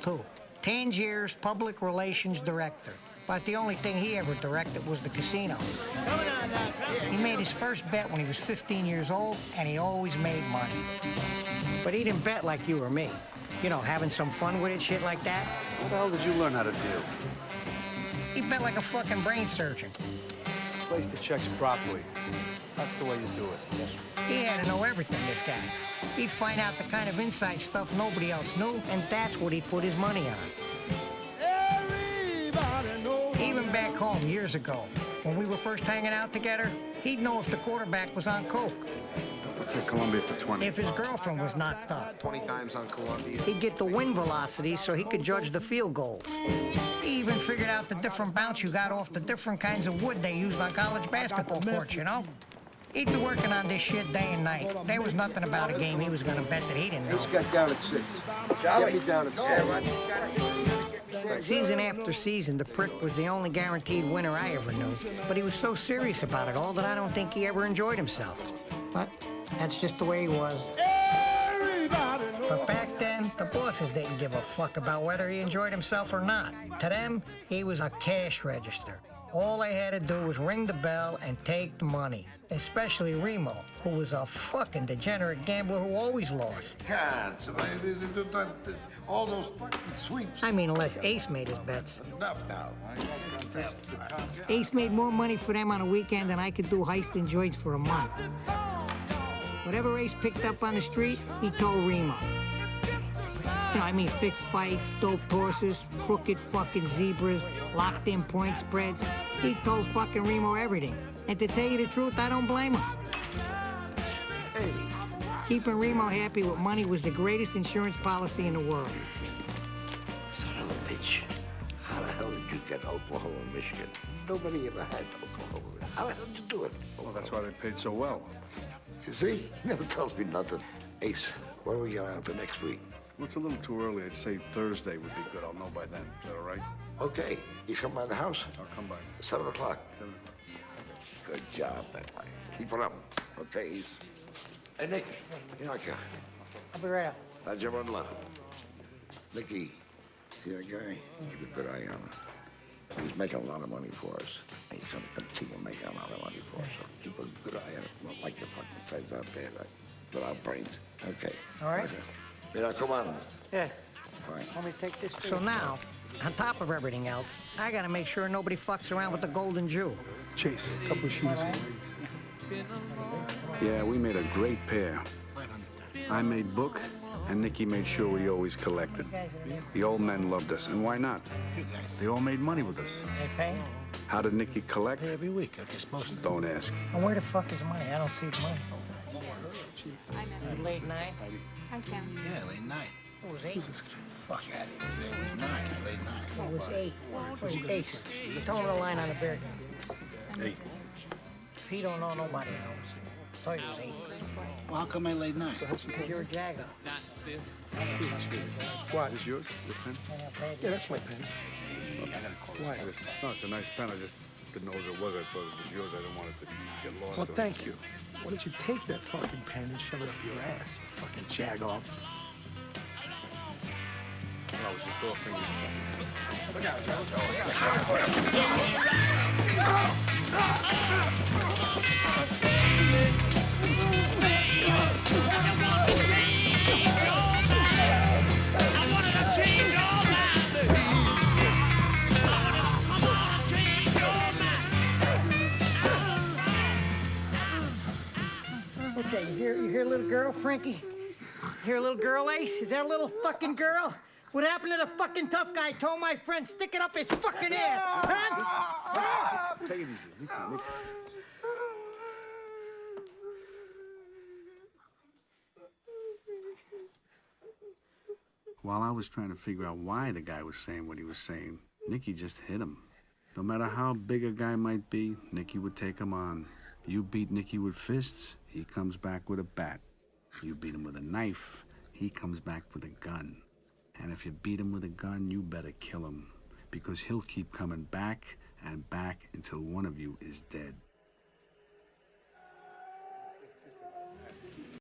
too. Tangier's public relations director. But the only thing he ever directed was the casino. He made his first bet when he was 15 years old, and he always made money. But he didn't bet like you or me. You know, having some fun with it, shit like that. What the hell did you learn how to do? He bet like a fucking brain surgeon. Place the checks properly. That's the way you do it. He had to know everything, this guy. He'd find out the kind of inside stuff nobody else knew, and that's what he'd put his money on. Even back home years ago, when we were first hanging out together, he'd know if the quarterback was on coke. To Columbia for 20. If his girlfriend was knocked up. 20 times on Columbia. He'd get the wind velocity so he could judge the field goals. He even figured out the different bounce you got off the different kinds of wood they used on college basketball courts, you know? He'd be working on this shit day and night. There was nothing about a game he was gonna bet that he didn't know. Just got down at 6. Charlie. Get me down at 6. Season after season, the prick was the only guaranteed winner I ever knew. But he was so serious about it all that I don't think he ever enjoyed himself. But that's just the way he was. But back then, the bosses didn't give a fuck about whether he enjoyed himself or not. To them, he was a cash register. All they had to do was ring the bell and take the money. Especially Remo, who was a fucking degenerate gambler who always lost. God, all those fucking sweeps. I mean, unless Ace made his bets. Enough now. Ace made more money for them on a weekend than I could do heist and joints for a month. Whatever Ace picked up on the street, he told Remo. You know, I mean, fixed fights, doped horses, crooked fucking zebras, locked-in point spreads. He told fucking Remo everything. And to tell you the truth, I don't blame him. Hey. Keeping Remo happy with money was the greatest insurance policy in the world. Son of a bitch. How the hell did you get Oklahoma, Michigan? Nobody ever had Oklahoma. How the hell did you do it? Well, that's why they paid so well. You see? He never tells me nothing. Ace, what do we got on for next week? Well, it's a little too early. I'd say Thursday would be good. I'll know by then. Is that all right? Okay. You come by the house? I'll come by. 7 o'clock. 7. Good job, man. Keep it up. Okay, Ace. Hey, Nick. Bianca. I'll be right up. How'd you run left? Nicky, see that guy? Keep a good eye on him. He's making a lot of money for us. And he's gonna continue making a lot of money for us. So keep a good eye on him. Not like your fucking friends out there that without brains. Okay. All right. Okay. Yeah, come on. Yeah. Fine. Let me take this. So now, on top of everything else, I gotta make sure nobody fucks around with the golden Jew. Chase, a couple of shoes. Yeah, we made a great pair. I made book, and Nicky made sure we always collected. The old men loved us, and why not? They all made money with us. They pay? How did Nicky collect? Every week, at this most. Don't ask. And where the fuck is money? I don't see the money. Late night? Hi, Sam. Yeah, late night. It was 8. Fuck out of here. It was 9, late night. It was 8. It was 8. Tell him the line on the beer game. 8. If he don't know, nobody knows. I thought it was 8. Well, how come I late night? Because you're a jagger. What? Is this yours? Your pen? Yeah, that's my pen. Why? No, it's a nice pen. I just didn't know who it was. I thought it was yours. I didn't want it to get lost. Well, thank you. Why don't you take that fucking pen and shove it up your ass, you fucking jag-off? No, I was just offering you the fucking What's that? You hear a little girl, Frankie? You hear a little girl, Ace? Is that a little fucking girl? What happened to the fucking tough guy told my friend stick it up his fucking ass, huh? Take it easy. Nicky. While I was trying to figure out why the guy was saying what he was saying, Nicky just hit him. No matter how big a guy might be, Nicky would take him on. You beat Nicky with fists, he comes back with a bat. You beat him with a knife, he comes back with a gun. And if you beat him with a gun, you better kill him, because he'll keep coming back and back until one of you is dead.